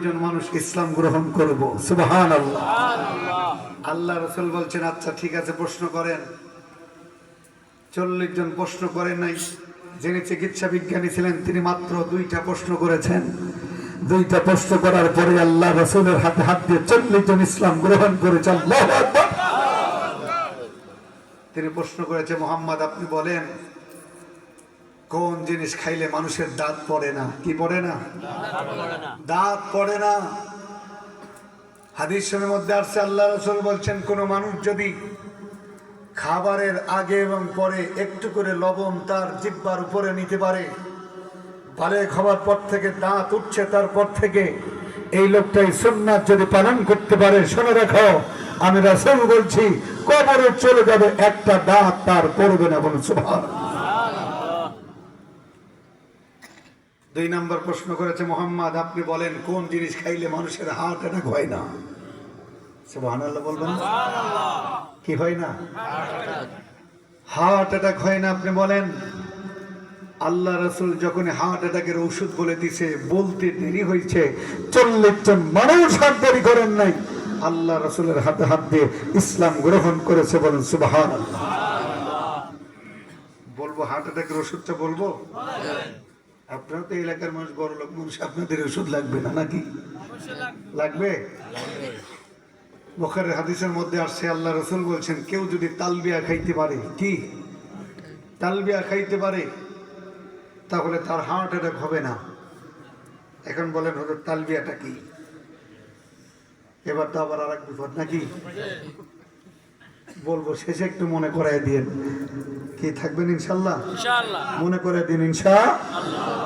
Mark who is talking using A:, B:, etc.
A: জন মানুষ ইসলাম গ্রহণ করব। সুবহানাল্লাহ। আল্লাহ রাসূল বলছেন আচ্ছা ঠিক আছে প্রশ্ন করেন। 40 জন প্রশ্ন করেন নাই। যিনি চিকিৎসা বিজ্ঞানী ছিলেন তিনি মাত্র 2টা প্রশ্ন করেছেন। 2টা প্রশ্ন করার পরে আল্লাহ রাসূলের হাতে হাত দিয়ে 40 জন ইসলাম গ্রহণ করেছেন। আল্লাহু আকবার। তিনি প্রশ্ন করেছে মুহাম্মদ আপনি বলেন কোন জিনিস খাইলে মানুষের দাঁত পড়ে না? কি পড়ে না? দাঁত পড়ে না। হাদিসের মধ্যে আসছে আল্লাহ রাসূল বলছেন কোন মানুষ যদি খাবারের আগে এবং পরে একটু করে লবণ তার জিহ্বার উপরে নিতে পারে, বালেক হওয়ার পর থেকে দাঁত উঠছে তারপর থেকে এই লোকটাই সুন্নাত যদি পালন করতে পারে, শুনে রাখো আমি রাসূল বলছি কবরে চলে যাবে একটা দাঁত তার পড়বে না। বলুন সুবহানাল্লাহ। 2 নম্বর প্রশ্ন করেছে মুহাম্মদ আপনি বলেন কোন জিনিস খাইলে মানুষের হার্ট অ্যাটাক হয় না? সুবহানাল্লাহ বলবেন। কি হয় না? হার্ট অ্যাটাক হয় না। আপনি বলেন। আল্লাহ রাসূল যখন হার্ট অ্যাটাকের ওষুধ বলে দিছে বলতে দেরি হয়েছে, 40 জন মানুষ হাত দেরি করেন নাই, আল্লাহ রাসূলের হাতে হাত দিয়ে ইসলাম গ্রহণ করেছে। বলেন সুবহানাল্লাহ। বলবো হার্ট অ্যাটাকের ওষুধটা বলবো? আপনারা তো এলাকার মানুষ, বড় লোক মানুষ, আপনাদের ওষুধ লাগবে না নাকি? লাগবে। বুখারীর হাদিসের মধ্যে আসছে আল্লাহ রাসূল বলছেন কেউ যদি তালবিয়া খাইতে পারে, কি তালবিয়া খাইতে পারে, তাহলে তার হার্ট অ্যাটাক হবে না। এখন বলেন হয়তো তালবিয়াটা কি? এবার তো আবার আরেক বিপদ নাকি? বলবো শেষে একটু মনে করাই দিয়েন। কি থাকবেন ইনশাআল্লাহ? মনে করে দিন ইনশাআল্লাহ।